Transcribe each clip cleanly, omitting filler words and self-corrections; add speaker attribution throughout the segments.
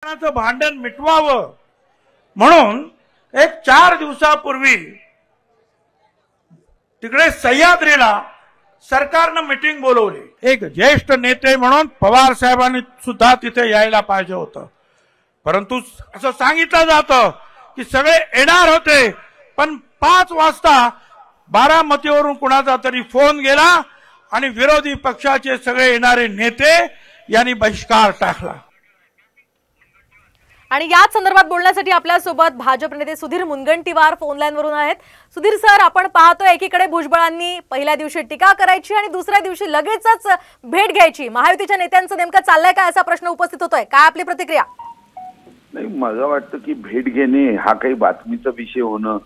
Speaker 1: कोणाचं भांडण मिटवावं म्हणून एक 4 दिवसापूर्वी तिकडे सह्याद्रीला सरकारनं मीटिंग बोलवली। एक ज्येष्ठ नेते म्हणून पवार साहेबांनी सुद्धा तिथे यायला पाहिजे होतं, परंतु असं सांगितलं जातं की सगळे येणार होते, पण 5 वाजता बारामतीवरून कुणाचा तरी फोन गेला आणि विरोधी पक्षाचे सगळे येणारे नेते यांनी बहिष्कार टाकला।
Speaker 2: आणि याच संदर्भात बोलण्यासाठी आपल्या सोबत भाजप नेते सुधीर मुनगंटीवार फोन लाईन वरून आहेत। सुधीर सर, आपण पाहतोय एकीकडे भुजबळांनी पहिल्या दिवशी टीका करायची आणि दुसऱ्या दिवशी लगेचच भेट घ्यायची, महायुतीच्या नेत्यांचं नेमकं चाललंय काय असा प्रश्न उपस्थित होतोय, काय आपली प्रतिक्रिया?
Speaker 3: नाही, मला वाटतं की भेट घेणे हा काही बातमीचा विषय होणं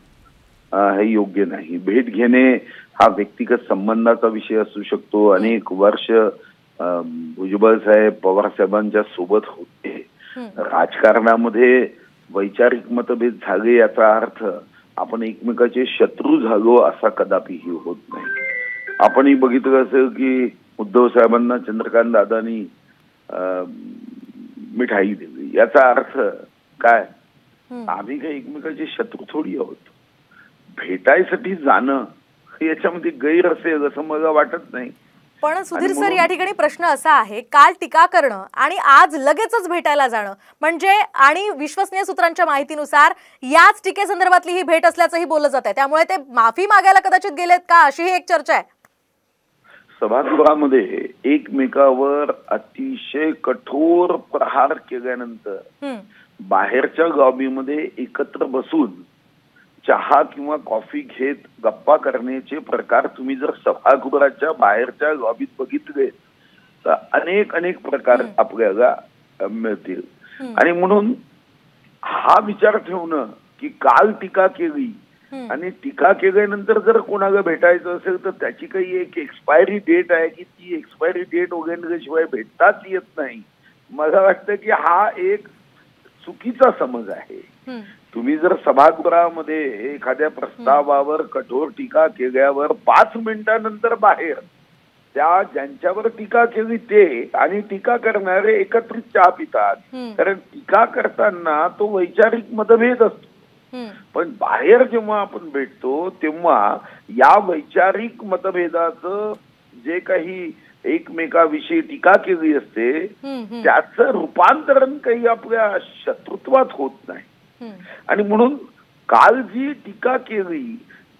Speaker 3: हे योग्य नाही। भेट घेणे हा व्यक्तिगत संबंधाचा विषय असू शकतो। अनेक वर्ष भुजबळ साहेब पवार साहेबांच्या सोबत होते। राजकारणामध्ये वैचारिक मतभेद झाले याचा अर्थ आपण एकमेकाचे शत्रू झालो असा कदापिही होत नाही। आपणही बघितलं असेल की उद्धव साहेबांना चंद्रकांत दादांनी मिठाई दिली, याचा अर्थ काय? आम्ही काही एकमेकाचे शत्रू थोडी आहोत। भेटायसाठी जाणं याच्यामध्ये गैर असेल असं मला वाटत नाही।
Speaker 2: पण सुधीर सर, या ठिकाणी प्रश्न असा आहे, काल टीका करणं आणि आज लगेचच भेटायला जाणं म्हणजे, आणि विश्वसनीय सूत्रांच्या माहितीनुसार याच टीकेसंदर्भातली ही भेट असल्याचंही बोललं जात आहे, त्यामुळे ते माफी मागायला कदाचित गेलेत का अशी ही एक चर्चा आहे।
Speaker 3: सभागृहामध्ये एकमेकावर अतिशय कठोर प्रहार केल्यानंतर बाहेरच्या लॉबीमध्ये एकत्र बसून चहा किंवा कॉफी घेत गप्पा करण्याचे प्रकार तुम्ही जर सभागृहाच्या बाहेरच्या लॉबीत बघितले तर अनेक प्रकार आपल्याला मिळतील। आणि म्हणून हा विचार ठेवणं की काल टीका केली आणि टीका केल्यानंतर जर कोणाला भेटायचं असेल तर त्याची काही एक एक्सपायरी डेट आहे की ती एक्सपायरी डेट वगैरेशिवाय भेटताच येत नाही, मला वाटतं की हा एक चुकीचा समज आहे। तुम्ही जर सभागृहामध्ये एखाद्या प्रस्तावावर कठोर टीका केल्यावर 5 मिनिटांनंतर बाहेर त्या ज्यांच्यावर टीका केली ते आणि टीका करणारे एकत्रित चहा पितात, कारण टीका करताना तो वैचारिक मतभेद असतो। पण बाहेर जेव्हा आपण भेटतो तेव्हा या वैचारिक मतभेदाचं जे काही एकमेकाविषयी टीका केली असते त्याचं रूपांतरण काही आपल्या शत्रुत्वात होत नाही। आणि म्हणून काल जी टीका केली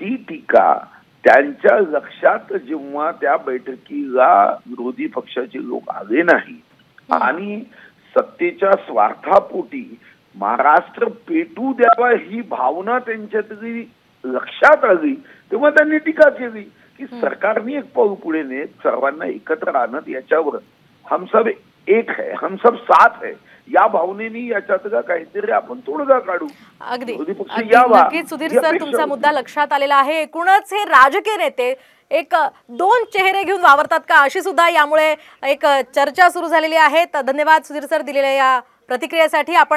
Speaker 3: ती टीका त्यांच्या लक्षात जेव्हा त्या बैठकीला विरोधी पक्षाचे लोक आले नाही आणि सत्तेच्या स्वार्थापोटी महाराष्ट्र पेटू द्यावा ही भावना त्यांच्यातली लक्षात आली, तेव्हा त्यांनी टीका केली की सरकारने एक पाऊल पुढे नेत सर्वांना एकत्र आणत याच्यावर हम सब एक है, हम सब साथ है या भावनेनी याच्यातला काहीतरी आपण तोडगा काढू।
Speaker 2: अगदी नक्कीच सुधीर सर, तुमचा मुद्दा लक्षात आलेला आहे। एकूणच हे राजकीय नेते एक 2 चेहरे घेऊन वावरतात का अशी सुद्धा यामुळे एक चर्चा सुरू झालेली आहे। धन्यवाद सुधीर सर दिलेल्या या प्रतिक्रियेसाठी। आपण